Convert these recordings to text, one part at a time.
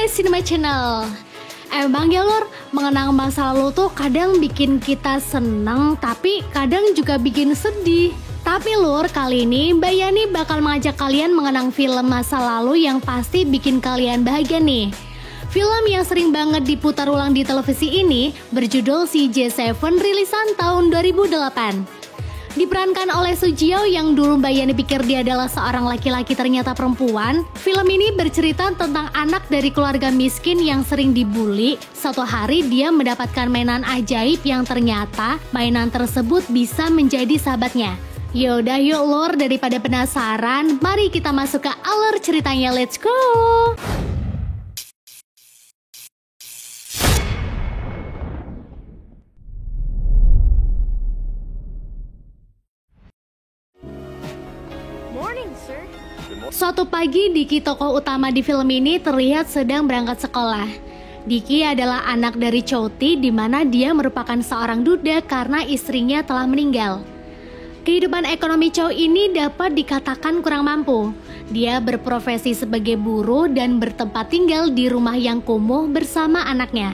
Cinema Channel. Emang ya lor, mengenang masa lalu tuh kadang bikin kita seneng, tapi kadang juga bikin sedih. Tapi lur, kali ini Mbak Yani bakal mengajak kalian mengenang film masa lalu yang pasti bikin kalian bahagia nih. Film yang sering banget diputar ulang di televisi ini berjudul CJ7 rilisan tahun 2008. Diperankan oleh Sujio yang dulu Mbak Yani pikir dia adalah seorang laki-laki ternyata perempuan. Film ini bercerita tentang anak dari keluarga miskin yang sering dibully. Suatu hari dia mendapatkan mainan ajaib yang ternyata mainan tersebut bisa menjadi sahabatnya. Yaudah yuk lor, daripada penasaran, mari kita masuk ke alur ceritanya, let's go! Suatu pagi, Diki, tokoh utama di film ini, terlihat sedang berangkat sekolah. Diki adalah anak dari Chouti, di mana dia merupakan seorang duda karena istrinya telah meninggal. Kehidupan ekonomi Chow ini dapat dikatakan kurang mampu. Dia berprofesi sebagai buruh dan bertempat tinggal di rumah yang kumuh bersama anaknya.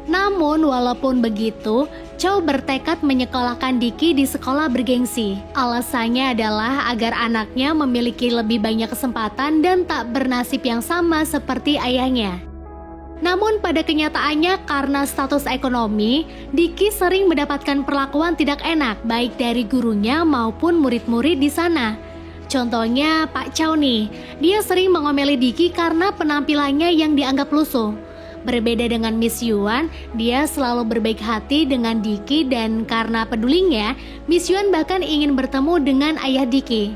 Namun walaupun begitu, Chow bertekad menyekolahkan Diki di sekolah bergengsi. Alasannya adalah agar anaknya memiliki lebih banyak kesempatan dan tak bernasib yang sama seperti ayahnya. Namun pada kenyataannya karena status ekonomi, Diki sering mendapatkan perlakuan tidak enak baik dari gurunya maupun murid-murid di sana. Contohnya Pak Chow nih, dia sering mengomeli Diki karena penampilannya yang dianggap lusuh. Berbeda dengan Miss Yuan, dia selalu berbaik hati dengan Diki dan karena pedulinya, Miss Yuan bahkan ingin bertemu dengan ayah Diki.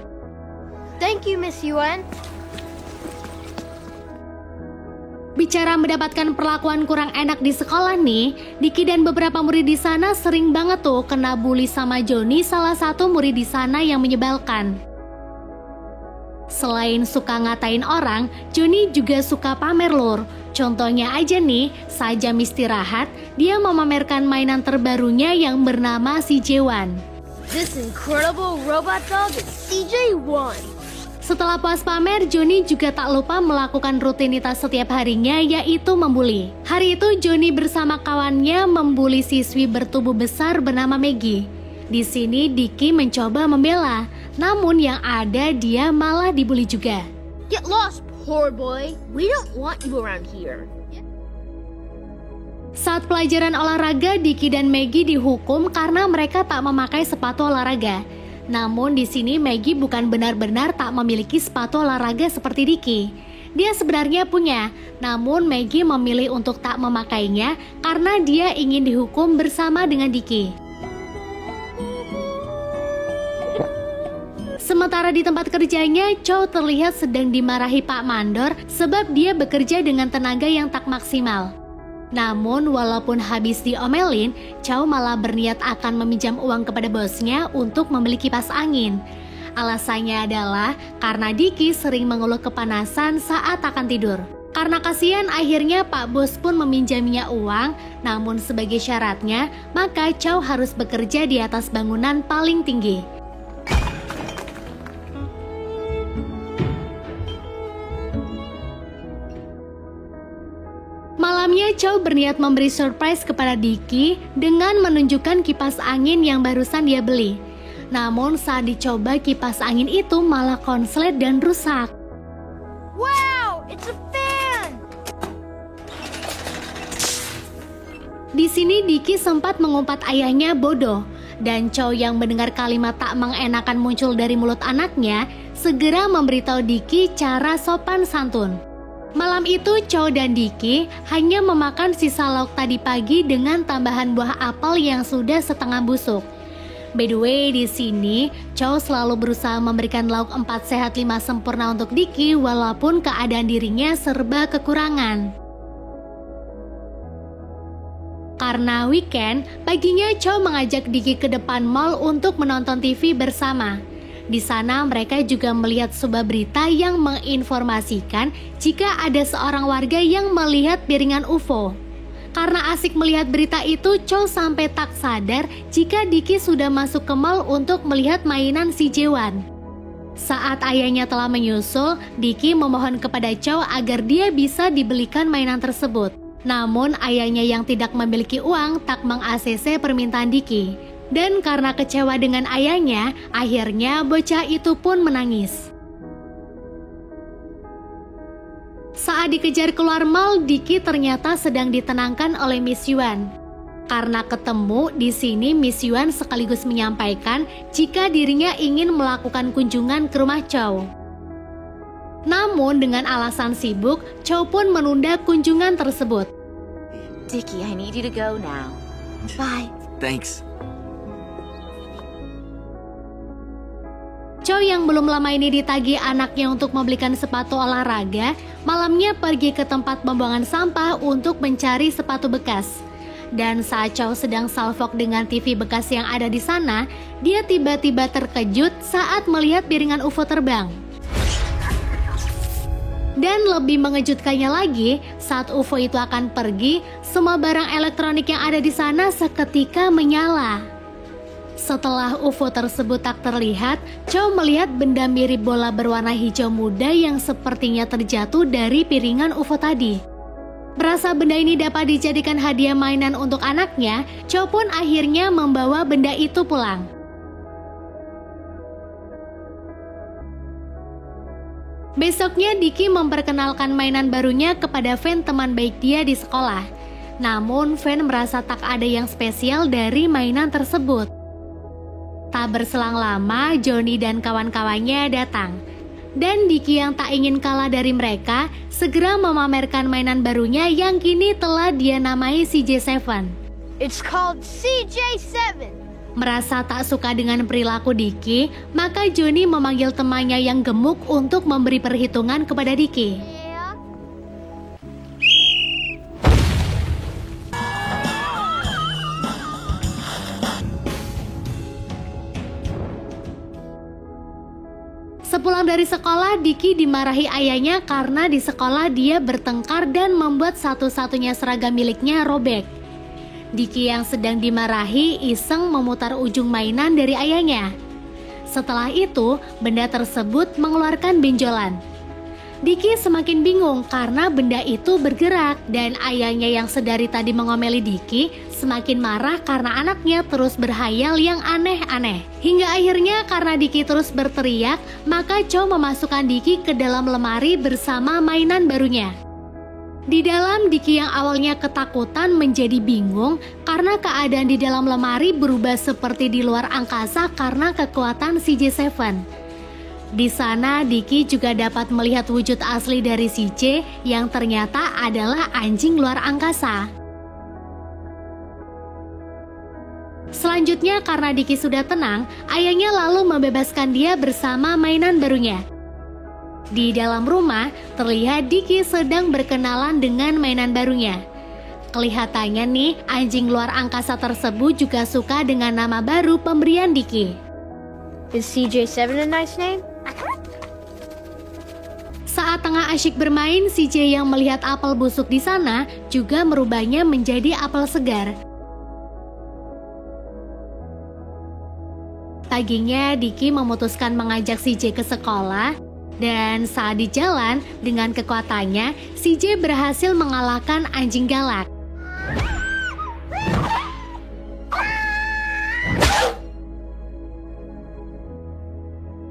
Thank you, Miss Yuan. Bicara mendapatkan perlakuan kurang enak di sekolah nih, Diki dan beberapa murid di sana sering banget tuh kena bully sama Johnny, salah satu murid di sana yang menyebalkan. Selain suka ngatain orang, Johnny juga suka pamer lur. Contohnya aja nih, saat jam istirahat, dia memamerkan mainan terbarunya yang bernama CJ1. This incredible robot dog is CJ1. Setelah puas pamer, Johnny juga tak lupa melakukan rutinitas setiap harinya, yaitu membuli. Hari itu Johnny bersama kawannya membuli siswi bertubuh besar bernama Maggie. Di sini Diki mencoba membela, namun yang ada dia malah dibully juga. Get lost, poor boy. We don't want you around here. Saat pelajaran olahraga, Diki dan Maggie dihukum karena mereka tak memakai sepatu olahraga. Namun di sini Maggie bukan benar-benar tak memiliki sepatu olahraga seperti Diki. Dia sebenarnya punya, namun Maggie memilih untuk tak memakainya karena dia ingin dihukum bersama dengan Diki. Sementara di tempat kerjanya, Chow terlihat sedang dimarahi Pak Mandor sebab dia bekerja dengan tenaga yang tak maksimal. Namun walaupun habis diomelin, Chow malah berniat akan meminjam uang kepada bosnya untuk membeli kipas angin. Alasannya adalah karena Diki sering mengeluh kepanasan saat akan tidur. Karena kasihan, akhirnya Pak Bos pun meminjaminya uang, namun sebagai syaratnya, maka Chow harus bekerja di atas bangunan paling tinggi. Malamnya Chow berniat memberi surprise kepada Diki dengan menunjukkan kipas angin yang barusan dia beli. Namun saat dicoba, kipas angin itu malah konslet dan rusak. Wow, it's a fan! Di sini Diki sempat mengumpat ayahnya bodoh, dan Chow yang mendengar kalimat tak mengenakan muncul dari mulut anaknya, segera memberitahu Diki cara sopan santun. Malam itu Chow dan Diki hanya memakan sisa lauk tadi pagi dengan tambahan buah apel yang sudah setengah busuk. By the way, di sini Chow selalu berusaha memberikan lauk 4 sehat 5 sempurna untuk Diki walaupun keadaan dirinya serba kekurangan. Karena weekend, paginya Chow mengajak Diki ke depan mall untuk menonton TV bersama. Di sana mereka juga melihat sebuah berita yang menginformasikan jika ada seorang warga yang melihat piringan UFO. Karena asik melihat berita itu, Chow sampai tak sadar jika Diki sudah masuk ke mall untuk melihat mainan CJ1. Saat ayahnya telah menyusul, Diki memohon kepada Chow agar dia bisa dibelikan mainan tersebut. Namun ayahnya yang tidak memiliki uang tak meng-ACC permintaan Diki. Dan karena kecewa dengan ayahnya, akhirnya bocah itu pun menangis. Saat dikejar keluar mall, Diki ternyata sedang ditenangkan oleh Miss Yuan. Karena ketemu di sini, Miss Yuan sekaligus menyampaikan jika dirinya ingin melakukan kunjungan ke rumah Chow. Namun dengan alasan sibuk, Chow pun menunda kunjungan tersebut. Dickie, I need you to go now. Bye. Thanks. Chow yang belum lama ini ditagih anaknya untuk membelikan sepatu olahraga, malamnya pergi ke tempat pembuangan sampah untuk mencari sepatu bekas. Dan saat Chow sedang salfok dengan TV bekas yang ada di sana, dia tiba-tiba terkejut saat melihat piringan UFO terbang. Dan lebih mengejutkannya lagi, saat UFO itu akan pergi, semua barang elektronik yang ada di sana seketika menyala. Setelah UFO tersebut tak terlihat, Chow melihat benda mirip bola berwarna hijau muda yang sepertinya terjatuh dari piringan UFO tadi. Merasa benda ini dapat dijadikan hadiah mainan untuk anaknya, Chow pun akhirnya membawa benda itu pulang. Besoknya Dickie memperkenalkan mainan barunya kepada Van, teman baik dia di sekolah. Namun Van merasa tak ada yang spesial dari mainan tersebut. Tak berselang lama, Johnny dan kawan-kawannya datang. Dan Dickie yang tak ingin kalah dari mereka, segera memamerkan mainan barunya yang kini telah dia namai CJ7. It's called CJ7. Merasa tak suka dengan perilaku Dickie, maka Johnny memanggil temannya yang gemuk untuk memberi perhitungan kepada Dickie. Yeah. Sepulang dari sekolah, Dickie dimarahi ayahnya karena di sekolah dia bertengkar dan membuat satu-satunya seragam miliknya robek. Dickie yang sedang dimarahi iseng memutar ujung mainan dari ayahnya. Setelah itu, benda tersebut mengeluarkan benjolan. Dickie semakin bingung karena benda itu bergerak dan ayahnya yang sedari tadi mengomeli Dickie semakin marah karena anaknya terus berhayal yang aneh-aneh. Hingga akhirnya karena Dickie terus berteriak, maka Chow memasukkan Dickie ke dalam lemari bersama mainan barunya. Di dalam, Dickie yang awalnya ketakutan menjadi bingung karena keadaan di dalam lemari berubah seperti di luar angkasa karena kekuatan CJ7. Di sana, Dickie juga dapat melihat wujud asli dari CJ yang ternyata adalah anjing luar angkasa. Selanjutnya, karena Dickie sudah tenang, ayahnya lalu membebaskan dia bersama mainan barunya. Di dalam rumah, terlihat Dickie sedang berkenalan dengan mainan barunya. Kelihatannya nih, anjing luar angkasa tersebut juga suka dengan nama baru pemberian Dickie. Is CJ7 a nice name? Saat tengah asyik bermain, CJ yang melihat apel busuk di sana juga merubahnya menjadi apel segar. Paginya, Dickie memutuskan mengajak CJ ke sekolah. Dan saat di jalan, dengan kekuatannya, CJ berhasil mengalahkan anjing galak.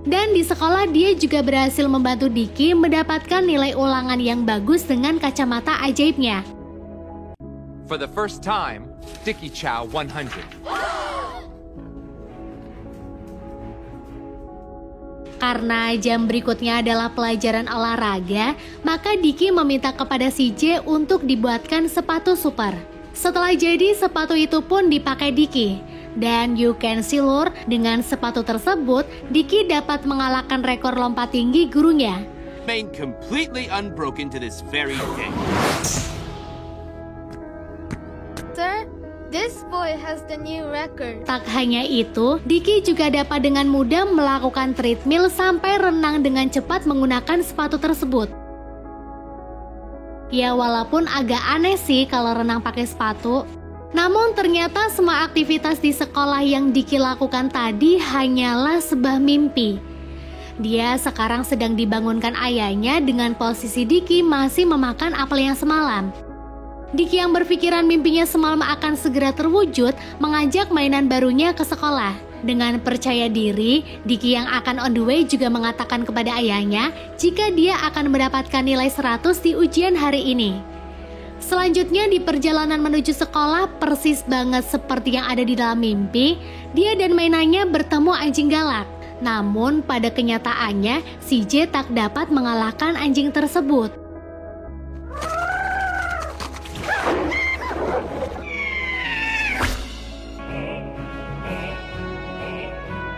Dan di sekolah dia juga berhasil membantu Dickie mendapatkan nilai ulangan yang bagus dengan kacamata ajaibnya. For the first time, Dickie Chow 100. Karena jam berikutnya adalah pelajaran olahraga, maka Dickie meminta kepada CJ untuk dibuatkan sepatu super. Setelah jadi, sepatu itu pun dipakai Dickie. Dan you can see lur, dengan sepatu tersebut, Dickie dapat mengalahkan rekor lompat tinggi gurunya. Remain completely unbroken to this very day. Sir, this boy has the new record. Tak hanya itu, Dickie juga dapat dengan mudah melakukan treadmill sampai renang dengan cepat menggunakan sepatu tersebut. Ya walaupun agak aneh sih kalau renang pakai sepatu. Namun ternyata semua aktivitas di sekolah yang Dickie lakukan tadi hanyalah sebuah mimpi. Dia sekarang sedang dibangunkan ayahnya dengan posisi Dicky masih memakan apel yang semalam. Dicky yang berpikiran mimpinya semalam akan segera terwujud mengajak mainan barunya ke sekolah. Dengan percaya diri, Dicky yang akan on the way juga mengatakan kepada ayahnya jika dia akan mendapatkan nilai 100 di ujian hari ini. Selanjutnya di perjalanan menuju sekolah persis banget seperti yang ada di dalam mimpi, dia dan mainannya bertemu anjing galak. Namun pada kenyataannya, CJ tak dapat mengalahkan anjing tersebut.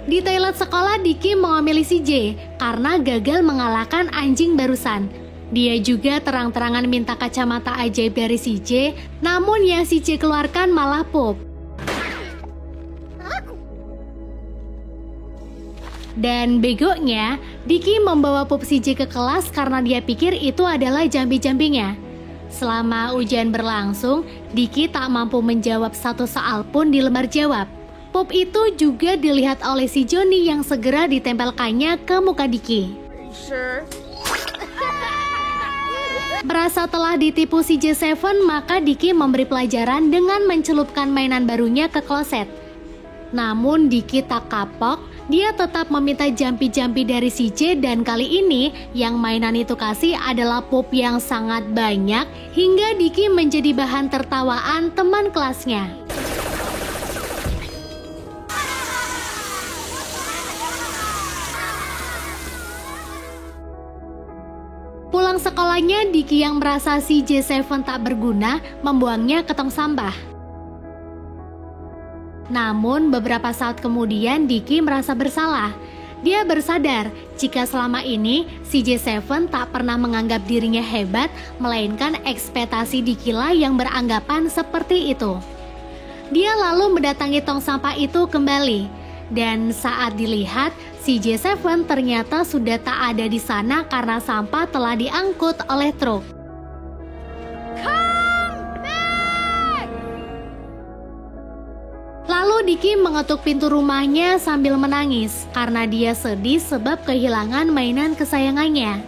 Di toilet sekolah, Dicky mengamili CJ karena gagal mengalahkan anjing barusan. Dia juga terang-terangan minta kacamata ajaib dari CJ, namun yang CJ keluarkan malah pup. Dan begonya, Dicky membawa pup CJ ke kelas karena dia pikir itu adalah jambi-jambinya. Selama ujian berlangsung, Dicky tak mampu menjawab satu soal pun di lembar jawab. Pup itu juga dilihat oleh si Johnny yang segera ditempelkannya ke muka Dicky. Sure. Merasa telah ditipu si J7, maka Dicky memberi pelajaran dengan mencelupkan mainan barunya ke kloset. Namun Dicky tak kapok, dia tetap meminta jampi-jampi dari CJ dan kali ini yang mainan itu kasih adalah pup yang sangat banyak hingga Dicky menjadi bahan tertawaan teman kelasnya. Pulang sekolahnya, Dicky yang merasa si J7 tak berguna membuangnya ke tong sampah. Namun beberapa saat kemudian Dicky merasa bersalah. Dia bersadar jika selama ini si J7 tak pernah menganggap dirinya hebat, melainkan ekspektasi Dicky lah yang beranggapan seperti itu. Dia lalu mendatangi tong sampah itu kembali. Dan saat dilihat, si J7 ternyata sudah tak ada di sana karena sampah telah diangkut oleh truk. Lalu Dicky mengetuk pintu rumahnya sambil menangis karena dia sedih sebab kehilangan mainan kesayangannya.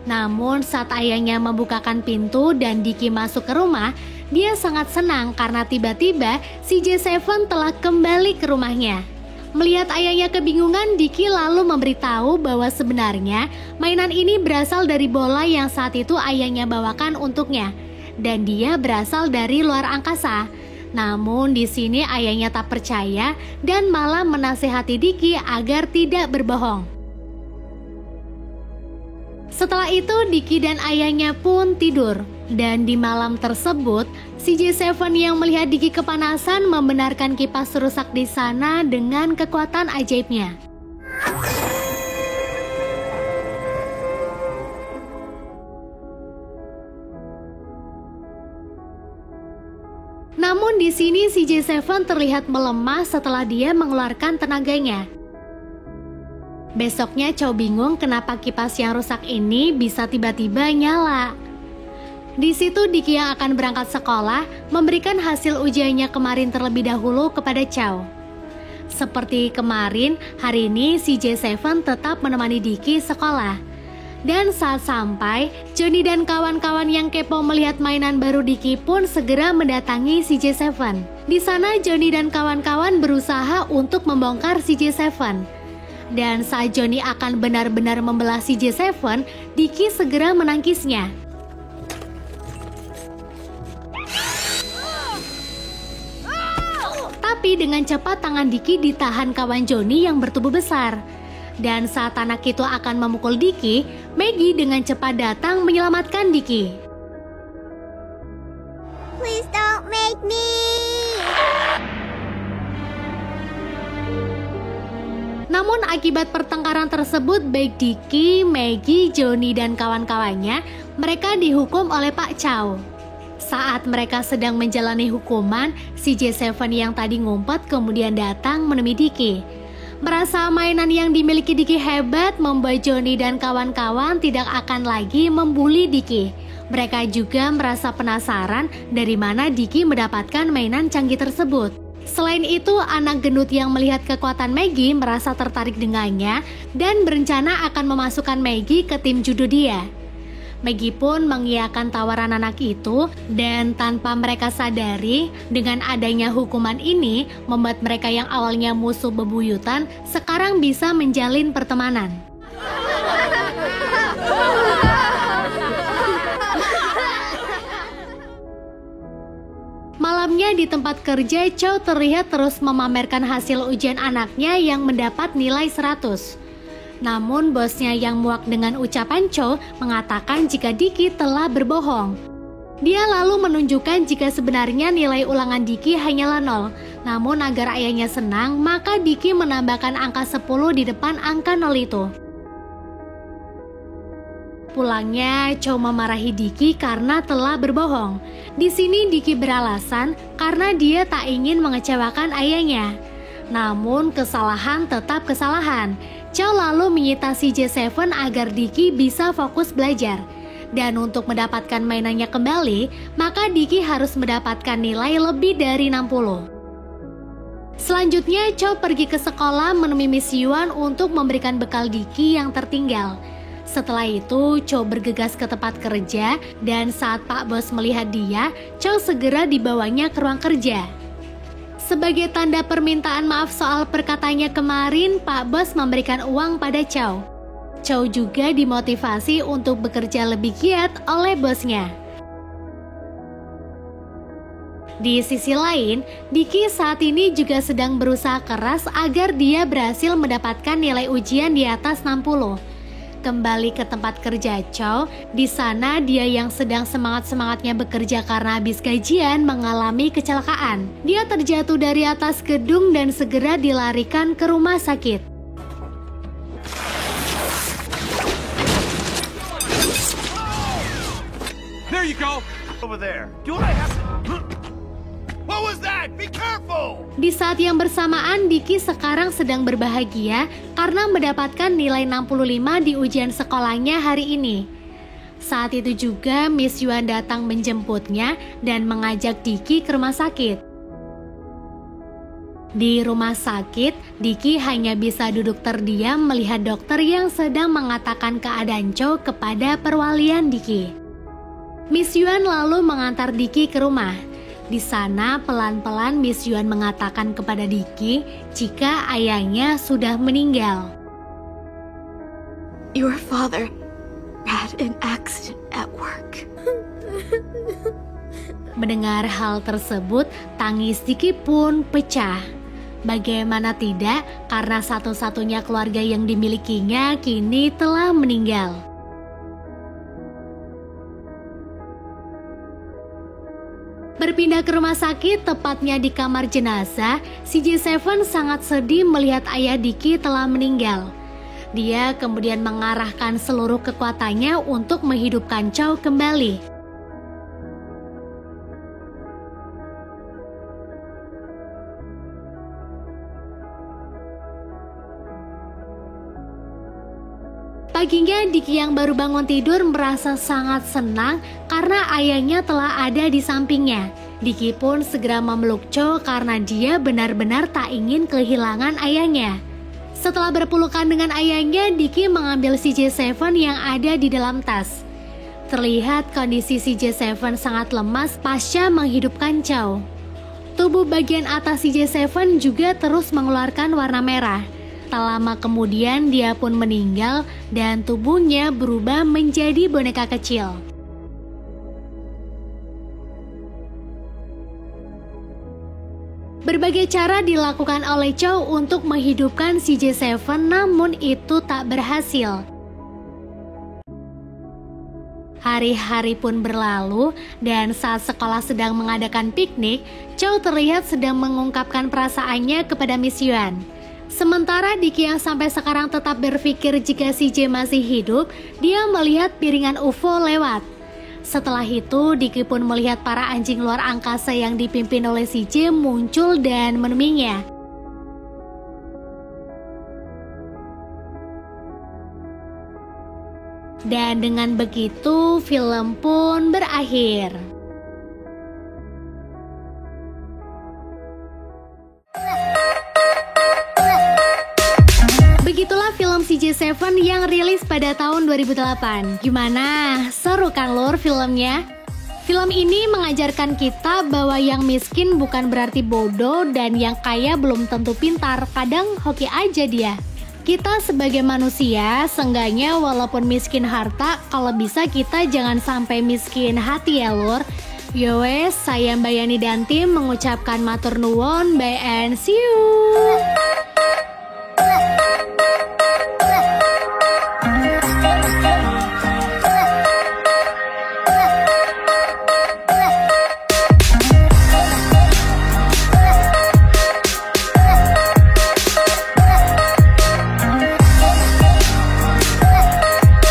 Namun saat ayahnya membukakan pintu dan Dicky masuk ke rumah, dia sangat senang karena tiba-tiba si J7 telah kembali ke rumahnya. Melihat ayahnya kebingungan, Dicky lalu memberitahu bahwa sebenarnya mainan ini berasal dari bola yang saat itu ayahnya bawakan untuknya, dan dia berasal dari luar angkasa. Namun di sini ayahnya tak percaya dan malah menasihati Dicky agar tidak berbohong. Setelah itu Dicky dan ayahnya pun tidur. Dan di malam tersebut, si J7 yang melihat Dicky kepanasan membenarkan kipas rusak di sana dengan kekuatan ajaibnya. Namun di sini si J7 terlihat melemah setelah dia mengeluarkan tenaganya. Besoknya Chow bingung kenapa kipas yang rusak ini bisa tiba-tiba nyala. Di situ Dicky yang akan berangkat sekolah memberikan hasil ujiannya kemarin terlebih dahulu kepada Chow. Seperti kemarin, hari ini si J7 tetap menemani Dicky sekolah. Dan saat sampai, Johnny dan kawan-kawan yang kepo melihat mainan baru Dicky pun segera mendatangi si J7. Di sana Johnny dan kawan-kawan berusaha untuk membongkar si J7. Dan saat Johnny akan benar-benar membelah si J7, Dicky segera menangkisnya. Tapi dengan cepat tangan Dicky ditahan kawan Johnny yang bertubuh besar. Dan saat anak itu akan memukul Dicky, Maggie dengan cepat datang menyelamatkan Dicky. Please don't make me. Namun akibat pertengkaran tersebut, baik Dicky, Maggie, Johnny, dan kawan-kawannya, mereka dihukum oleh Pak Chow. Saat mereka sedang menjalani hukuman, si J7 yang tadi ngumpet kemudian datang menemui Dicky. Merasa mainan yang dimiliki Dicky hebat, membuat Johnny dan kawan-kawan tidak akan lagi membuli Dicky. Mereka juga merasa penasaran dari mana Dicky mendapatkan mainan canggih tersebut. Selain itu, anak gendut yang melihat kekuatan Maggie merasa tertarik dengannya dan berencana akan memasukkan Maggie ke tim judo dia. Maggie pun mengiyakan tawaran anak itu dan tanpa mereka sadari, dengan adanya hukuman ini membuat mereka yang awalnya musuh bebuyutan sekarang bisa menjalin pertemanan. Malamnya di tempat kerja, Chow terlihat terus memamerkan hasil ujian anaknya yang mendapat nilai 100. Namun bosnya yang muak dengan ucapan Chow mengatakan jika Dicky telah berbohong. Dia lalu menunjukkan jika sebenarnya nilai ulangan Dicky hanyalah 0. Namun agar ayahnya senang, maka Dicky menambahkan angka 10 di depan angka 0 itu. Pulangnya, Chow memarahi Dicky karena telah berbohong. Di sini Dicky beralasan karena dia tak ingin mengecewakan ayahnya. Namun kesalahan tetap kesalahan. Chow lalu menyita CJ7 agar Dicky bisa fokus belajar. Dan untuk mendapatkan mainannya kembali, maka Dicky harus mendapatkan nilai lebih dari 60. Selanjutnya, Chow pergi ke sekolah menemui Miss Yuan untuk memberikan bekal Dicky yang tertinggal. Setelah itu, Chow bergegas ke tempat kerja dan saat Pak Bos melihat dia, Chow segera dibawanya ke ruang kerja. Sebagai tanda permintaan maaf soal perkataannya kemarin, Pak Bos memberikan uang pada Chow. Chow juga dimotivasi untuk bekerja lebih giat oleh bosnya. Di sisi lain, Dicky saat ini juga sedang berusaha keras agar dia berhasil mendapatkan nilai ujian di atas 60. Kembali ke tempat kerja Chow, di sana dia yang sedang semangat-semangatnya bekerja karena habis gajian mengalami kecelakaan. Dia terjatuh dari atas gedung dan segera dilarikan ke rumah sakit. There you go. Over there. Do I have to... What was that? Be careful. Di saat yang bersamaan, Dicky sekarang sedang berbahagia karena mendapatkan nilai 65 di ujian sekolahnya hari ini. Saat itu juga Miss Yuan datang menjemputnya dan mengajak Dicky ke rumah sakit. Di rumah sakit, Dicky hanya bisa duduk terdiam melihat dokter yang sedang mengatakan keadaan Chow kepada perwalian Dicky. Miss Yuan lalu mengantar Dicky ke rumah. Di sana pelan-pelan Miss Yuan mengatakan kepada Dicky jika ayahnya sudah meninggal. Your father had an accident at work. Mendengar hal tersebut, tangis Dicky pun pecah. Bagaimana tidak, karena satu-satunya keluarga yang dimilikinya kini telah meninggal. Berpindah ke rumah sakit, tepatnya di kamar jenazah, CJ7 sangat sedih melihat ayah Dicky telah meninggal. Dia kemudian mengarahkan seluruh kekuatannya untuk menghidupkan Chow kembali. Paginya, Dicky yang baru bangun tidur merasa sangat senang karena ayahnya telah ada di sampingnya. Dicky pun segera memeluk Chow karena dia benar-benar tak ingin kehilangan ayahnya. Setelah berpelukan dengan ayahnya, Dicky mengambil CJ7 yang ada di dalam tas. Terlihat kondisi CJ7 sangat lemas pasca menghidupkan Chow. Tubuh bagian atas CJ7 juga terus mengeluarkan warna merah. Tak lama kemudian dia pun meninggal dan tubuhnya berubah menjadi boneka kecil. Berbagai cara dilakukan oleh Chow untuk menghidupkan CJ7, namun itu tak berhasil. Hari-hari pun berlalu dan saat sekolah sedang mengadakan piknik, Chow terlihat sedang mengungkapkan perasaannya kepada Miss Yuan. Sementara Dicky yang sampai sekarang tetap berpikir jika CJ masih hidup, dia melihat piringan UFO lewat. Setelah itu, Dicky pun melihat para anjing luar angkasa yang dipimpin oleh CJ muncul dan menemuinya. Dan dengan begitu, film pun berakhir. Begitulah film CJ7 yang rilis pada tahun 2008. Gimana? Seru kan lur filmnya? Film ini mengajarkan kita bahwa yang miskin bukan berarti bodoh dan yang kaya belum tentu pintar, kadang hoki aja dia. Kita sebagai manusia, seenggaknya walaupun miskin harta, kalau bisa kita jangan sampai miskin hati ya lur. Yowes, saya Mbak Yani dan tim mengucapkan matur nuwun, bye and see you.